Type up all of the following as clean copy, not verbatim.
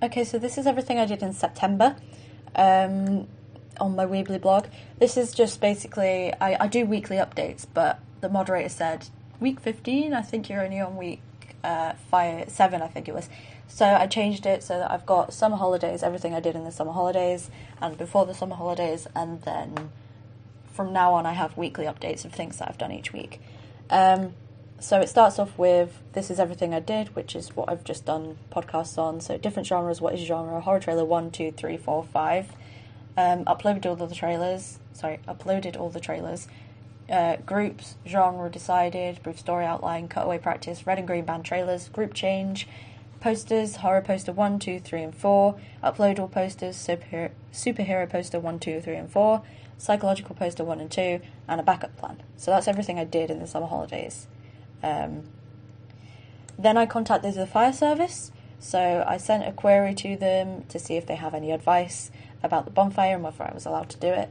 Okay, so this is everything I did in September on my Weebly blog. This is just basically, I do weekly updates, but the moderator said, week 15, I think you're only on week 7, I think it was. So I changed it so that I've got summer holidays, everything I did in the summer holidays, and before the summer holidays, and then from now on I have weekly updates of things that I've done each week. So it starts off with, this is everything I did, which is what I've just done podcasts on. So different genres, what is genre, horror trailer 1, 2, 3, 4, 5. Uploaded all the trailers. Groups, genre decided, brief story outline, cutaway practice, red and green band trailers, group change, posters, horror poster 1, 2, 3, and 4, upload all posters, superhero poster 1, 2, 3, and 4, psychological poster 1 and 2, and a backup plan. So that's everything I did in the summer holidays. Then I contacted the fire service, so I sent a query to them to see if they have any advice about the bonfire and whether I was allowed to do it.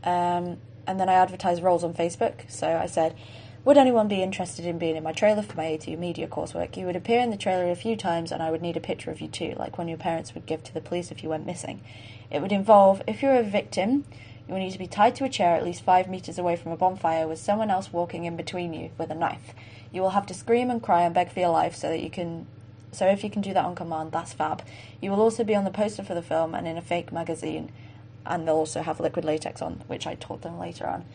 And then I advertised roles on Facebook, so I said, would anyone be interested in being in my trailer for my ATU media coursework? You would appear in the trailer a few times and I would need a picture of you too, like one your parents would give to the police if you went missing. It would involve, if you're a victim, you will need to be tied to a chair at least 5 meters away from a bonfire with someone else walking in between you with a knife. You will have to scream and cry and beg for your life so if you can do that on command, that's fab. You will also be on the poster for the film and in a fake magazine, and they'll also have liquid latex on, which I told them later on.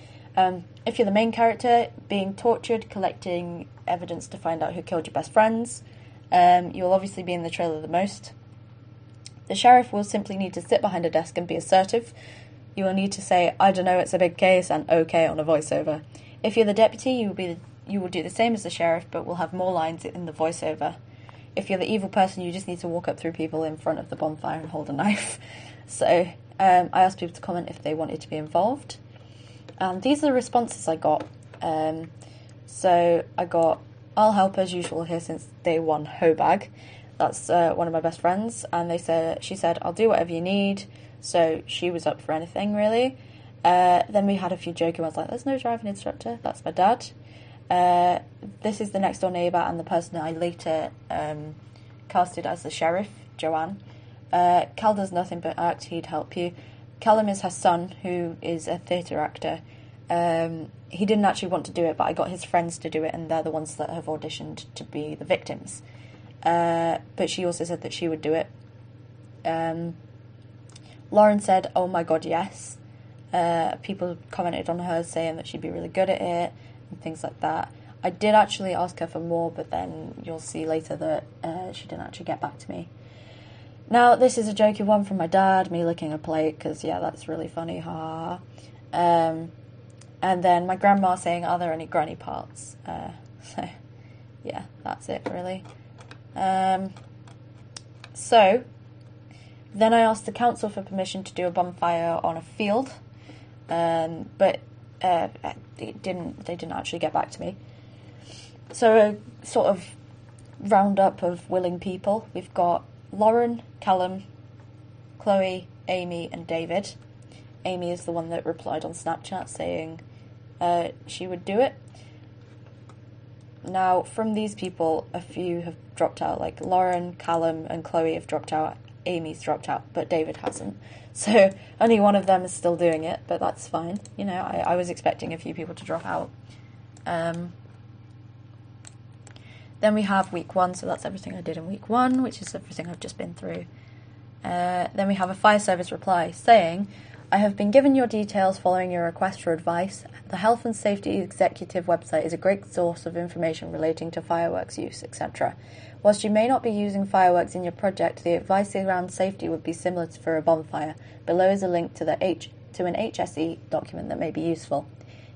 If you're the main character, being tortured, collecting evidence to find out who killed your best friends, you will obviously be in the trailer the most. The sheriff will simply need to sit behind a desk and be assertive. You will need to say, I don't know, it's a big case, and okay on a voiceover. If you're the deputy, you will do the same as the sheriff, but will have more lines in the voiceover. If you're the evil person, you just need to walk up through people in front of the bonfire and hold a knife. So I asked people to comment if they wanted to be involved. And these are the responses I got. So I got, I'll help as usual here since day one, Hobag. That's one of my best friends. And she said, I'll do whatever you need. So she was up for anything, really. Then we had a few joking ones like, there's no driving instructor. That's my dad. This is the next door neighbour and the person I later casted as the sheriff, Joanne. Cal does nothing but act, he'd help you. Callum is her son, who is a theatre actor. He didn't actually want to do it, but I got his friends to do it, and they're the ones that have auditioned to be the victims. But she also said that she would do it. Lauren said, oh my god, yes. People commented on her saying that she'd be really good at it, and things like that. I did actually ask her for more, but then you'll see later that she didn't actually get back to me. Now, this is a jokey one from my dad, me licking a plate, because, yeah, that's really funny, ha. And then my grandma saying, are there any granny parts? So, yeah, that's it, really. So, then I asked the council for permission to do a bonfire on a field, but they didn't actually get back to me. So, a sort of roundup of willing people. We've got Lauren, Callum, Chloe, Amy, and David. Amy is the one that replied on Snapchat saying she would do it. Now, from these people, a few have dropped out, like Lauren, Callum, and Chloe have dropped out. Amy's dropped out, but David hasn't. So only one of them is still doing it, but that's fine. You know, I was expecting a few people to drop out. Then we have week 1, so that's everything I did in week 1, which is everything I've just been through. Then we have a fire service reply saying, I have been given your details following your request for advice. The Health and Safety Executive website is a great source of information relating to fireworks use, etc. Whilst you may not be using fireworks in your project, the advice around safety would be similar to for a bonfire. Below is a link to an HSE document that may be useful.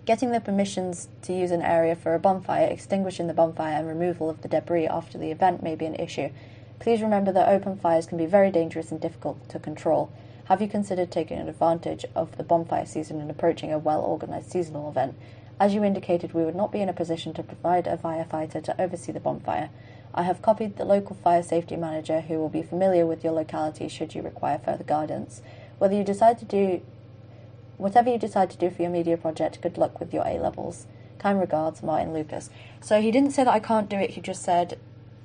Getting the permissions to use an area for a bonfire, extinguishing the bonfire and removal of the debris after the event may be an issue. Please remember that open fires can be very dangerous and difficult to control. Have you considered taking advantage of the bonfire season and approaching a well-organised seasonal event? As you indicated, we would not be in a position to provide a firefighter to oversee the bonfire. I have copied the local fire safety manager who will be familiar with your locality should you require further guidance. Whatever you decide to do for your media project, good luck with your A-levels. Kind regards, Martin Lucas. So he didn't say that I can't do it, he just said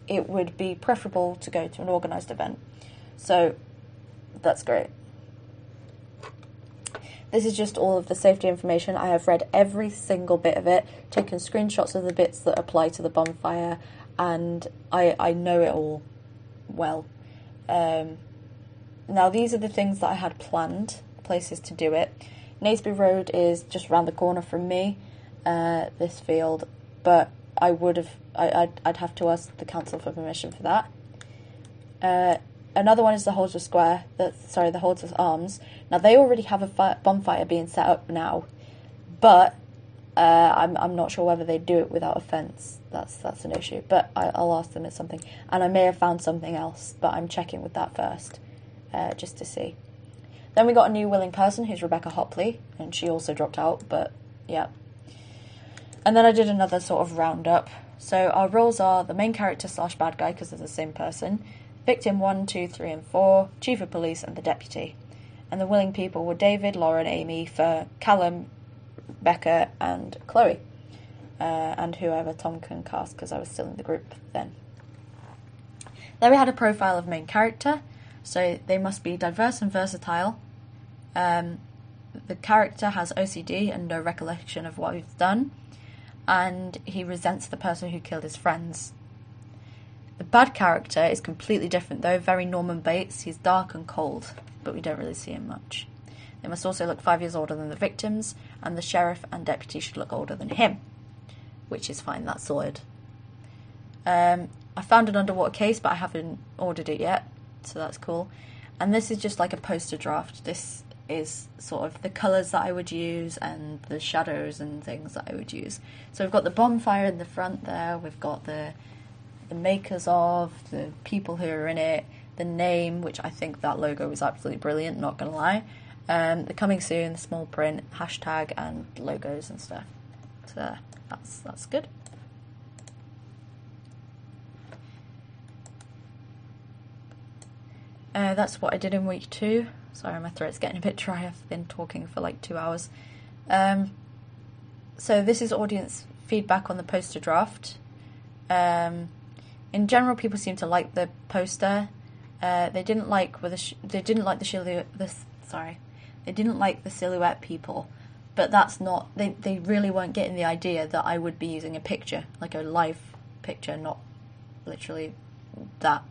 it would be preferable to go to an organised event. So that's great. This is just all of the safety information. I have read every single bit of it, taken screenshots of the bits that apply to the bonfire, and I know it all well. Now, these are the things that I had planned, places to do it. Naseby Road is just around the corner from me, this field, but I'd have to ask the council for permission for that. Another one is the Holdsworth Square, the Holdsworth Arms. Now, they already have a bonfire being set up now, but I'm not sure whether they do it without a fence. That's an issue, but I'll ask them at something. And I may have found something else, but I'm checking with that first, just to see. Then we got a new willing person, who's Rebecca Hopley, and she also dropped out, but yeah. And then I did another sort of roundup. So our roles are the main character / bad guy, because they're the same person, victim 1, 2, 3, and 4, chief of police, and the deputy. And the willing people were David, Lauren, Amy, Fur, Callum, Becca, and Chloe. And whoever Tom can cast, because I was still in the group then. Then we had a profile of main character. So they must be diverse and versatile. The character has OCD and no recollection of what he's done. And he resents the person who killed his friends. The bad character is completely different though, very Norman Bates. He's dark and cold, but we don't really see him much. They must also look 5 years older than the victims, and the sheriff and deputy should look older than him, which is fine, that's sorted. I found an underwater case, but I haven't ordered it yet, so that's cool. And this is just like a poster draft. This is sort of the colours that I would use and the shadows and things that I would use. So we've got the bonfire in the front there, we've got the makers of, the people who are in it, the name, which I think that logo was absolutely brilliant, not gonna lie. The coming soon, the small print, hashtag, and logos and stuff. So that's good. That's what I did in week 2. Sorry, my throat's getting a bit dry. I've been talking for like 2 hours. So this is audience feedback on the poster draft. In general, people seem to like the poster. They didn't like the silhouette people, but that's not. They really weren't getting the idea that I would be using a picture, like a live picture, not literally that.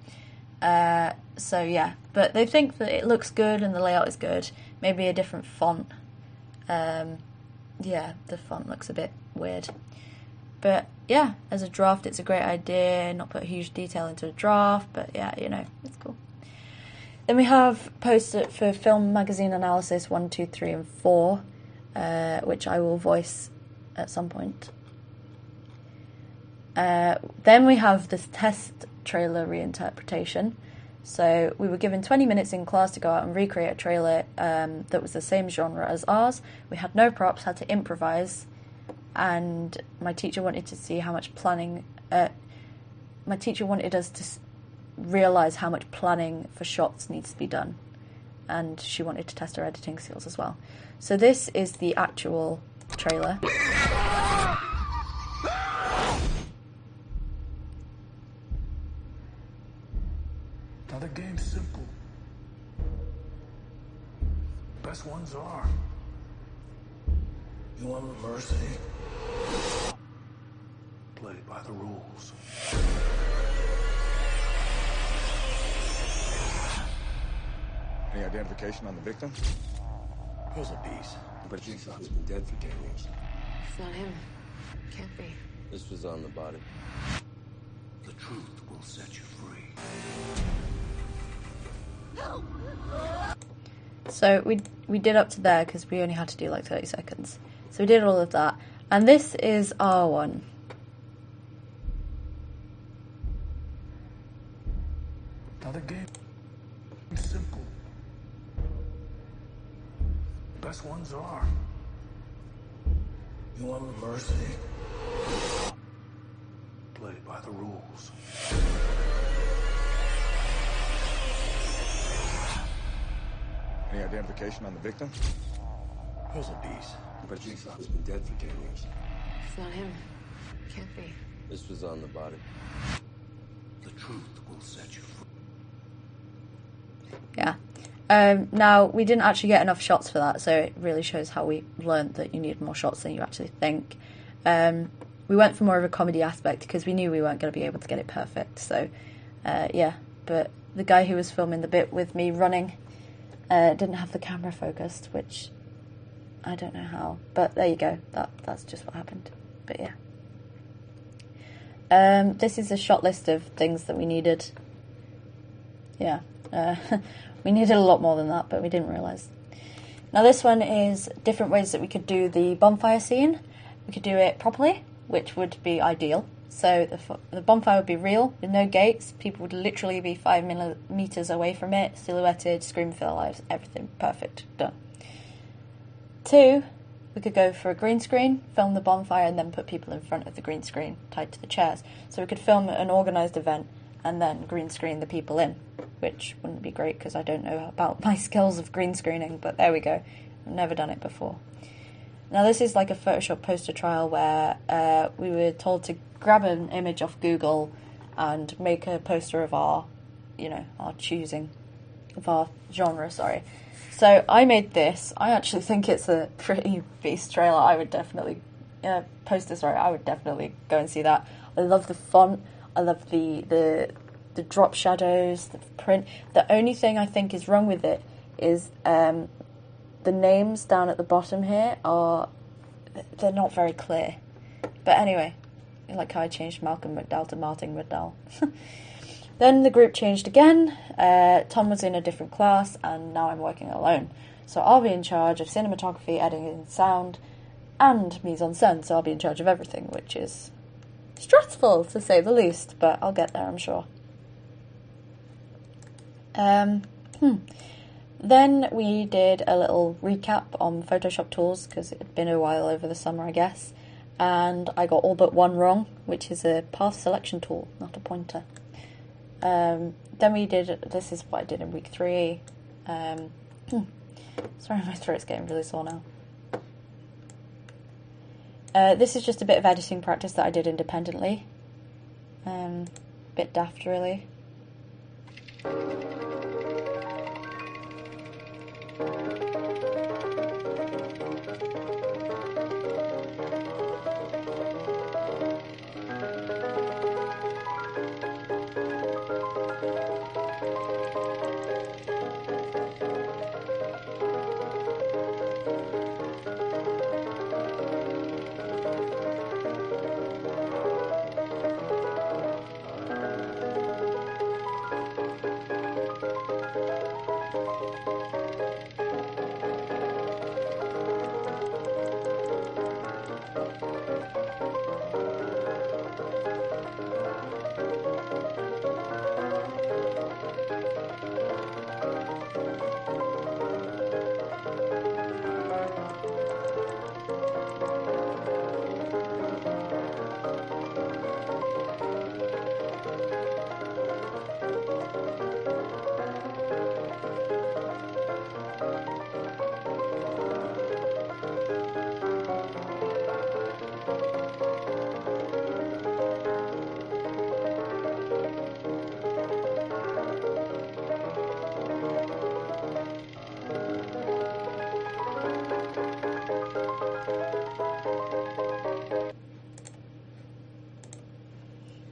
So yeah, but they think that it looks good and the layout is good. Maybe a different font. Yeah, the font looks a bit weird. But yeah, as a draft, it's a great idea. Not put huge detail into a draft, but yeah, you know, it's cool. Then we have posted for Film Magazine Analysis 1, 2, 3, and 4, which I will voice at some point. Then we have this test trailer reinterpretation. So we were given 20 minutes in class to go out and recreate a trailer that was the same genre as ours. We had no props, had to improvise. And my teacher wanted to see how much planning... my teacher wanted us to realise how much planning for shots needs to be done. And she wanted to test our editing skills as well. So this is the actual trailer. Now the game's simple. Best ones are. You want mercy? Play by the rules. Any identification on the victim? Here's a piece. But Jigsaw's been dead for 10 years. It's not him. Can't be. This was on the body. The truth will set you free. No! So we did up to there because we only had to do like 30 seconds. So we did all of that. And this is our one. Now the game's simple. Best ones are. You want mercy? Play by the rules. Any identification on the victim? Here's a piece. But Jigsaw's been dead for 10 years. It's not him. Can't be. This was on the body. The truth will set you free. Yeah. Now, we didn't actually get enough shots for that, so it really shows how we learned that you need more shots than you actually think. We went for more of a comedy aspect because we knew we weren't going to be able to get it perfect. So, yeah. But the guy who was filming the bit with me running didn't have the camera focused, which I don't know how. But there you go. That's just what happened. But yeah. This is a shot list of things that we needed. Yeah. We needed a lot more than that, but we didn't realise. Now this one is different ways that we could do the bonfire scene. We could do it properly, which would be ideal. So the bonfire would be real, with no gates. People would literally be 5 meters away from it, silhouetted, scream for their lives, everything perfect, done. 2, we could go for a green screen, film the bonfire, and then put people in front of the green screen, tied to the chairs. So we could film an organised event and then green screen the people in, which wouldn't be great because I don't know about my skills of green screening, but there we go. I've never done it before. Now this is like a Photoshop poster trial where we were told to grab an image off Google and make a poster of our choosing, of our genre, sorry. So I made this. I actually think it's a pretty beast trailer. I would definitely, poster, sorry, I would definitely go and see that. I love the font. I love the drop shadows, the print. The only thing I think is wrong with it is the names down at the bottom here they're not very clear. But anyway, like how I changed Malcolm McDowell to Martin McDowell. Then the group changed again. Tom was in a different class, and now I'm working alone. So I'll be in charge of cinematography, editing, sound, and mise-en-scène. So I'll be in charge of everything, which is stressful, to say the least. But I'll get there, I'm sure. Then we did a little recap on Photoshop tools, because it had been a while over the summer, I guess. And I got all but one wrong, which is a path selection tool, not a pointer. Then we did, this is what I did in week 3. Sorry, my throat's getting really sore now. This is just a bit of editing practice that I did independently. Bit daft, really.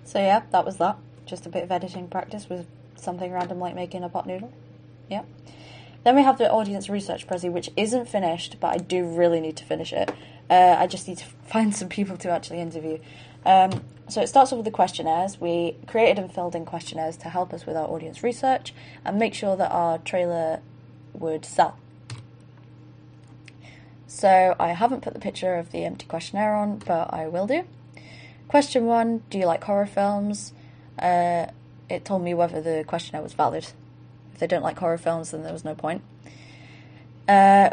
So yeah, that was that. Just a bit of editing practice with something random like making a pot noodle. Yeah. Then we have the audience research prezi, which isn't finished, but I do really need to finish it. I just need to find some people to actually interview. So it starts off with the questionnaires. We created and filled in questionnaires to help us with our audience research and make sure that our trailer would sell. So I haven't put the picture of the empty questionnaire on, but I will do. Question 1, do you like horror films? It told me whether the questionnaire was valid. If they don't like horror films, then there was no point.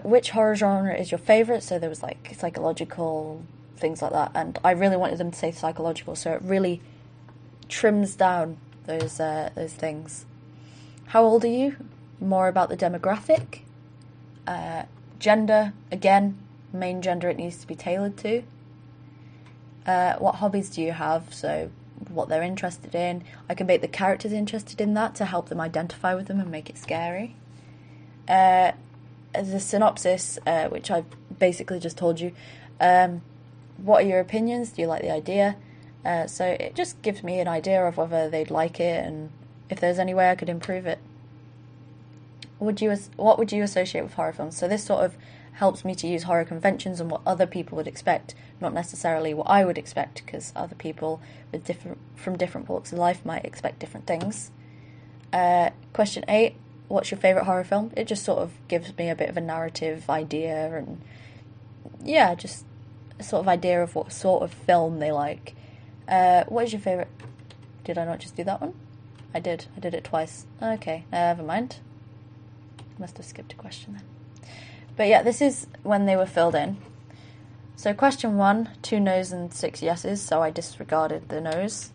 Which horror genre is your favourite? So there was like psychological, things like that. And I really wanted them to say psychological, so it really trims down those things. How old are you? More about the demographic. Gender, again, main gender it needs to be tailored to. What hobbies do you have? So what they're interested in. I can make the characters interested in that to help them identify with them and make it scary. As a synopsis, which I basically just told you, what are your opinions? Do you like the idea? So it just gives me an idea of whether they'd like it and if there's any way I could improve it. What would you associate with horror films? So this sort of helps me to use horror conventions and what other people would expect, not necessarily what I would expect, because other people from different walks of life might expect different things. Question 8, what's your favourite horror film? It just sort of gives me a bit of a narrative idea and, yeah, just a sort of idea of what sort of film they like. What is your favourite... Did I not just do that one? I did it twice. Okay, never mind. Must have skipped a question then. But yeah, this is when they were filled in. So question 1, 2 no's and 6 yeses, so I disregarded the no's.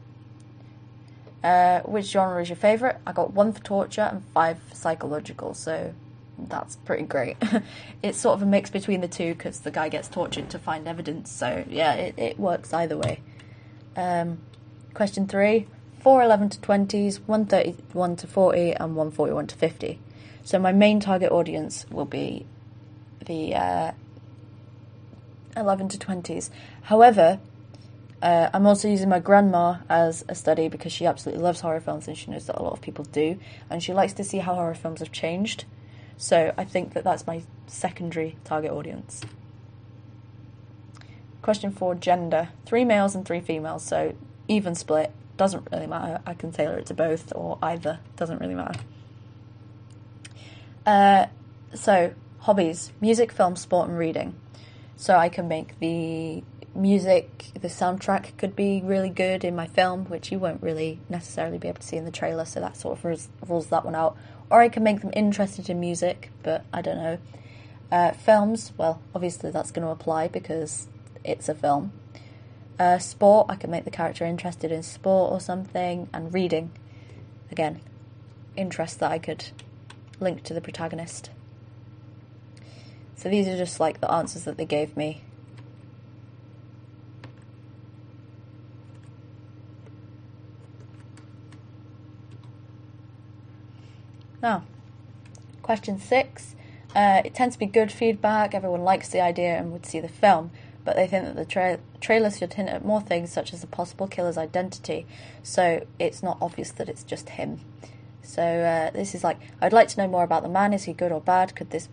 Which genre is your favourite? I got 1 for torture and 5 for psychological, so that's pretty great. It's sort of a mix between the two because the guy gets tortured to find evidence, so yeah, it works either way. Question 3, 4 11 to 20s, 131 to 40 and 141 to 50. So my main target audience will be the 11 to 20s. However, I'm also using my grandma as a study because she absolutely loves horror films and she knows that a lot of people do. And she likes to see how horror films have changed. So I think that that's my secondary target audience. Question 4, gender. 3 males and 3 females, so even split. Doesn't really matter. I can tailor it to both or either. Doesn't really matter. So, hobbies. Music, film, sport and reading. So I can make the music, the soundtrack could be really good in my film, which you won't really necessarily be able to see in the trailer, so that sort of rules that one out. Or I can make them interested in music, but I don't know. Films, well, obviously that's going to apply because it's a film. Sport, I can make the character interested in sport or something. And reading, again, interest that I could link to the protagonist. So these are just like the answers that they gave me. Now, question 6. It tends to be good feedback. Everyone likes the idea and would see the film, but they think that the trailer should hint at more things, such as the possible killer's identity, so it's not obvious that it's just him. So this is like, I'd like to know more about the man. Is he good or bad? Could this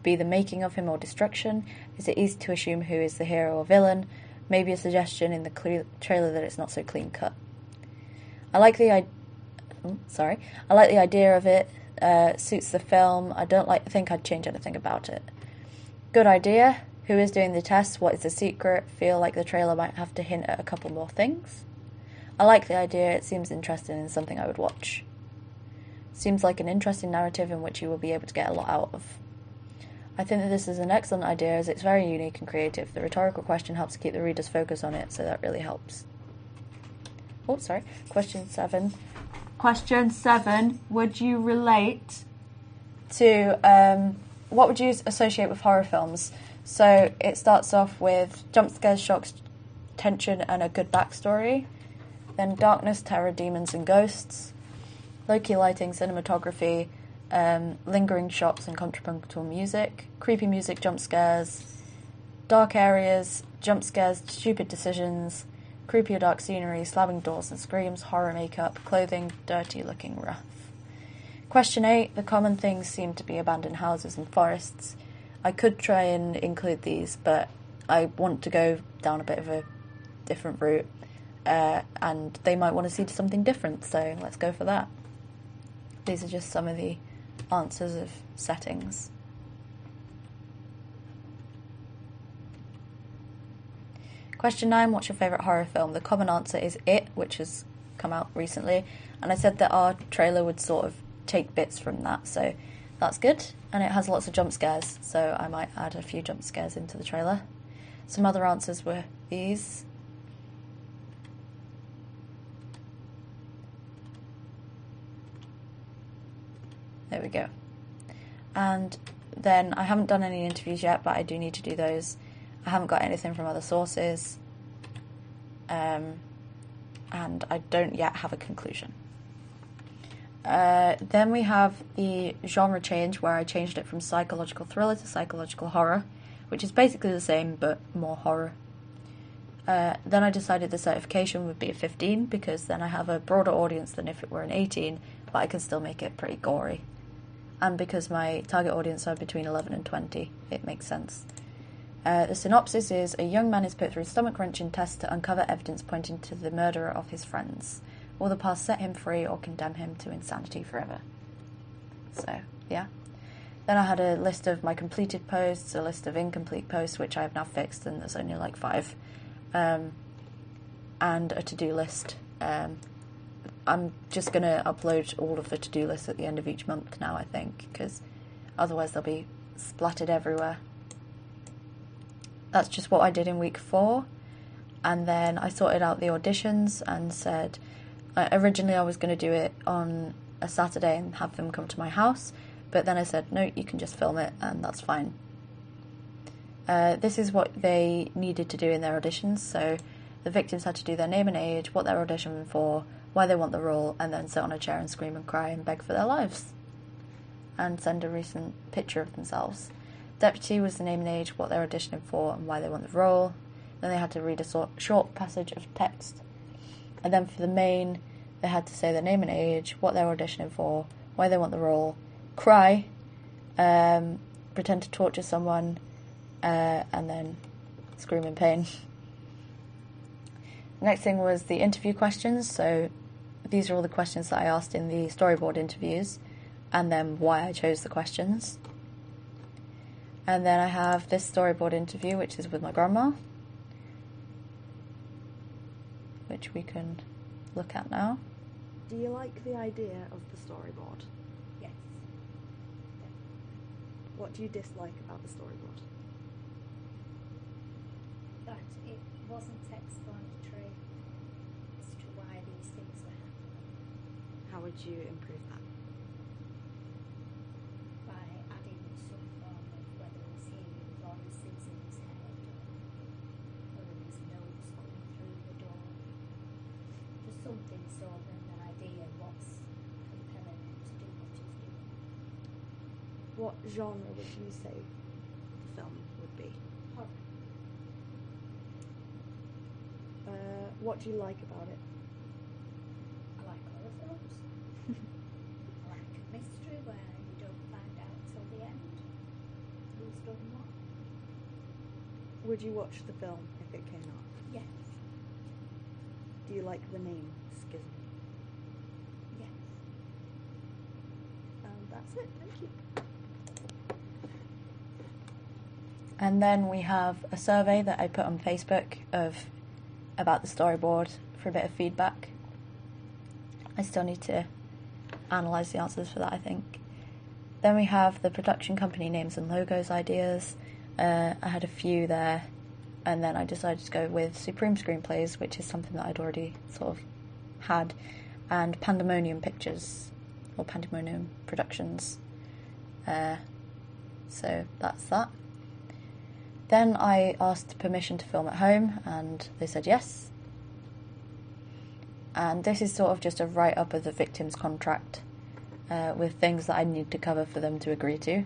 be the making of him or destruction? Is it easy to assume who is the hero or villain? Maybe a suggestion in the trailer that it's not so clean cut. I like the idea of it. Suits the film. I don't think I'd change anything about it. Good idea. Who is doing the test? What is the secret? Feel like the trailer might have to hint at a couple more things. I like the idea. It seems interesting and something I would watch. Seems like an interesting narrative in which you will be able to get a lot out of. I think that this is an excellent idea as it's very unique and creative. The rhetorical question helps keep the reader's focus on it, so that really helps. Oh, sorry. Question 7. Question 7. Would you relate to... what would you associate with horror films? So it starts off with jump scares, shocks, tension, and a good backstory. Then darkness, terror, demons, and ghosts. Low-key lighting, cinematography, lingering shots and contrapuntal music. Creepy music, jump scares. Dark areas, jump scares, stupid decisions. Creepy or dark scenery, slamming doors and screams, horror makeup, clothing, dirty looking rough. Question 8. The common things seem to be abandoned houses and forests. I could try and include these, but I want to go down a bit of a different route, and they might want to see something different, so let's go for that. These are just some of the answers of settings. Question 9, what's your favourite horror film? The common answer is It, which has come out recently, and I said that our trailer would sort of take bits from that, so that's good. And it has lots of jump scares, so I might add a few jump scares into the trailer. Some other answers were these. There we go. And then I haven't done any interviews yet, but I do need to do those. I haven't got anything from other sources. and I don't yet have a conclusion. Then we have the genre change, where I changed it from psychological thriller to psychological horror, which is basically the same but more horror. Then I decided the certification would be a 15, because then I have a broader audience than if it were an 18, but I can still make it pretty gory. And because my target audience are between 11 and 20, it makes sense. The synopsis is: a young man is put through stomach-wrenching tests to uncover evidence pointing to the murderer of his friends. Will the past set him free or condemn him to insanity forever? So, yeah. Then I had a list of my completed posts, a list of incomplete posts, which I have now fixed, and there's only like 5. And a to-do list. I'm just going to upload all of the to-do lists at the end of each month now, I think, because otherwise they'll be splattered everywhere. That's just what I did in week 4. And then I sorted out the auditions and said, originally I was going to do it on a Saturday and have them come to my house, but then I said, no, you can just film it, and that's fine. This is what they needed to do in their auditions. So the victims had to do their name and age, what they're auditioning for, why they want the role, and then sit on a chair and scream and cry and beg for their lives. And send a recent picture of themselves. Deputy was the name and age, what they're auditioning for, and why they want the role. Then they had to read a short passage of text. And then for the main, they had to say their name and age, what they're auditioning for, why they want the role, cry, pretend to torture someone, and then scream in pain. Next thing was the interview questions. So these are all the questions that I asked in the storyboard interviews, and then why I chose the questions. And then I have this storyboard interview, which is with my grandma, which we can look at now. Do you like the idea of the storyboard? Yes. What do you dislike about the storyboard? That it wasn't explanatory as to why these things were happening, How would you improve that? by adding some form of whether it's hearing voices in his head or whether there's notes coming through the door. Just something so that an idea what's compelling him to do what he's doing. What genre would you say the film would be? Horror. What do you like about it? I like horror films. I like a mystery where you don't find out till the end who's done what. Would you watch the film if it came out? Yes. Do you like the name Schism? Yes. That's it, thank you. And then we have a survey that I put on Facebook about the storyboard for a bit of feedback. I still need to analyse the answers for that, I think. Then we have the production company names and logos ideas. I had a few there, and then I decided to go with Supreme Screenplays, which is something that I'd already sort of had, and Pandemonium Pictures, or Pandemonium Productions. So that's that. Then I asked permission to film at home, and they said yes. And this is sort of just a write-up of the victim's contract, with things that I need to cover for them to agree to.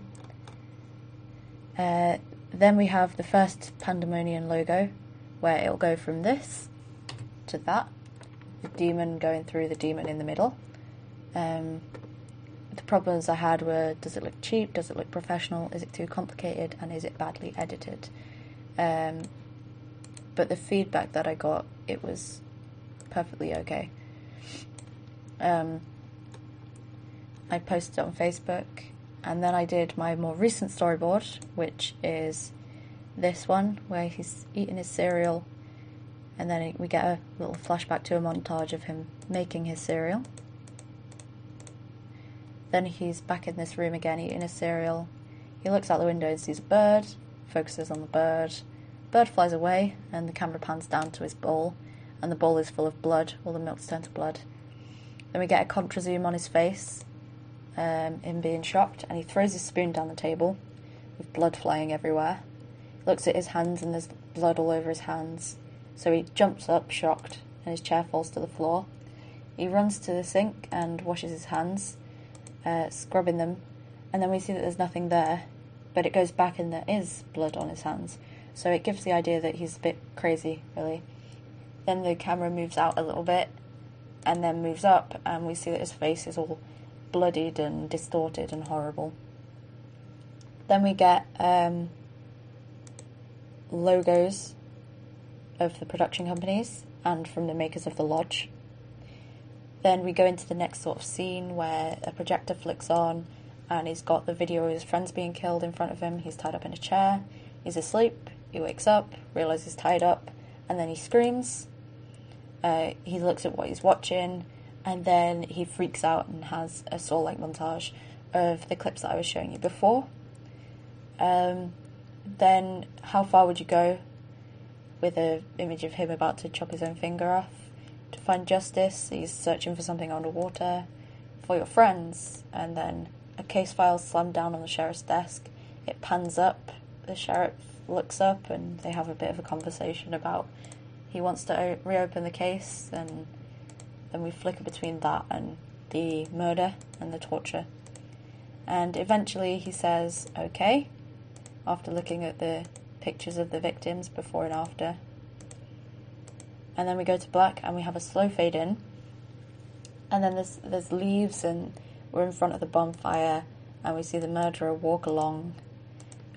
Then we have the first Pandemonium logo, where it'll go from this to that, the demon going through the demon in the middle. The problems I had were, does it look cheap, does it look professional, is it too complicated, and is it badly edited? But the feedback that I got, it was perfectly okay. I posted it on Facebook, and then I did my more recent storyboard, which is this one, where he's eating his cereal, and then we get a little flashback to a montage of him making his cereal. Then he's back in this room again eating his cereal. He looks out the window and sees a bird, focuses on the bird. Bird flies away, and the camera pans down to his bowl, and the bowl is full of blood. All the milk's turned to blood. Then we get a contra zoom on his face, him being shocked, and he throws his spoon down the table with blood flying everywhere. He looks at his hands, and there's blood all over his hands. So he jumps up, shocked, and his chair falls to the floor. He runs to the sink and washes his hands, scrubbing them, and then we see that there's nothing there, but it goes back and there is blood on his hands. So it gives the idea that he's a bit crazy, really. Then the camera moves out a little bit, and then moves up, and we see that his face is all bloodied and distorted and horrible. Then we get logos of the production companies and from the makers of the lodge. Then we go into the next sort of scene where a projector flicks on and he's got the video of his friends being killed in front of him. He's tied up in a chair, he's asleep, he wakes up, realises he's tied up, and then he screams. He looks at what he's watching, and then he freaks out and has a Saw-like montage of the clips that I was showing you before. Then how far would you go with an image of him about to chop his own finger off? To find justice, he's searching for something underwater. For your friends, and then a case file slammed down on the sheriff's desk. It pans up, the sheriff looks up, and they have a bit of a conversation about he wants to reopen the case, and then we flicker between that and the murder and the torture. And eventually he says, okay, after looking at the pictures of the victims before and after. And then we go to black and we have a slow fade in. And then there's leaves and we're in front of the bonfire and we see the murderer walk along,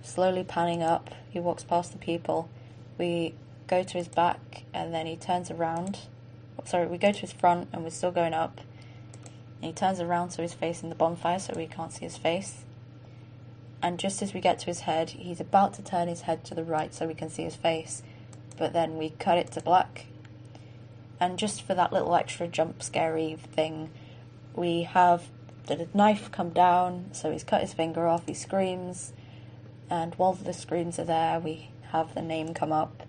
slowly panning up. He walks past the people. We go to his back and then he turns around. Sorry, we go to his front and we're still going up. And he turns around so he's facing the bonfire so we can't see his face. And just as we get to his head, he's about to turn his head to the right so we can see his face. But then we cut it to black. And just for that little extra jump scary thing, we have the knife come down, so he's cut his finger off, he screams. And while the screams are there, we have the name come up.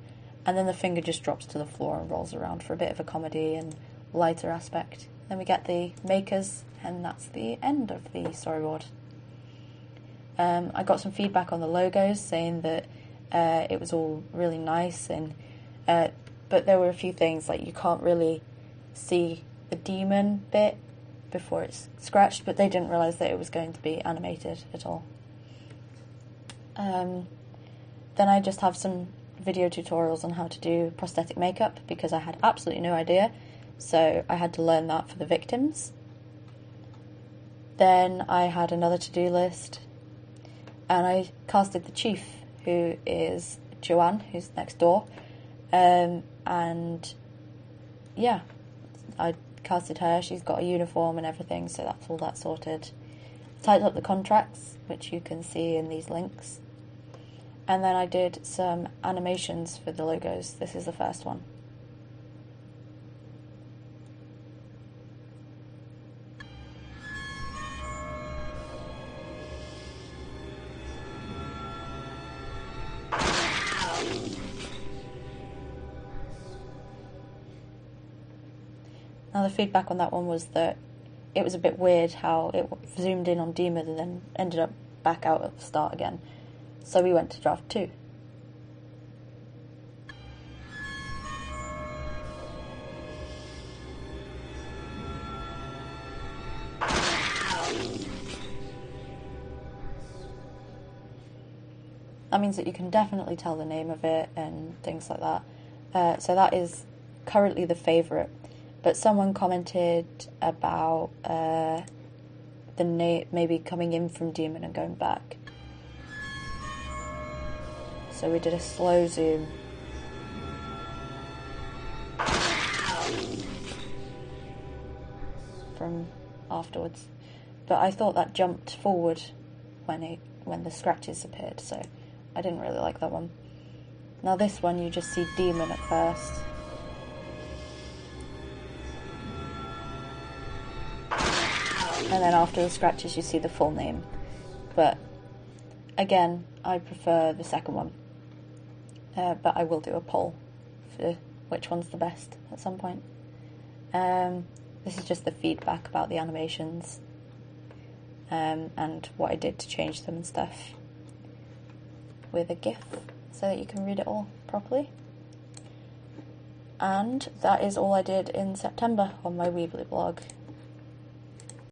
And then the finger just drops to the floor and rolls around for a bit of a comedy and lighter aspect. Then we get the makers, and that's the end of the storyboard. I got some feedback on the logos saying that it was all really nice, and but there were a few things like you can't really see the demon bit before it's scratched, but they didn't realise that it was going to be animated at all. Then I just have some video tutorials on how to do prosthetic makeup because I had absolutely no idea, so I had to learn that for the victims. Then I had another to-do list and I casted the chief, who is Joanne, who's next door, and yeah, I casted her. She's got a uniform and everything, so that's all that sorted. Typed up the contracts, which you can see in these links. And then I did some animations for the logos. This is the first one. Now the feedback on that one was that it was a bit weird how it zoomed in on Demon and then ended up back out at the start again. So we went to draft 2. That means that you can definitely tell the name of it and things like that. So that is currently the favourite. But someone commented about the name maybe coming in from Demon and going back. So we did a slow zoom. From afterwards. But I thought that jumped forward when the scratches appeared, so I didn't really like that one. Now this one you just see Demon at first. And then after the scratches you see the full name. But again, I prefer the second one. But I will do a poll for which one's the best at some point. This is just the feedback about the animations and what I did to change them and stuff with a GIF so that you can read it all properly. And that is all I did in September on my Weebly blog.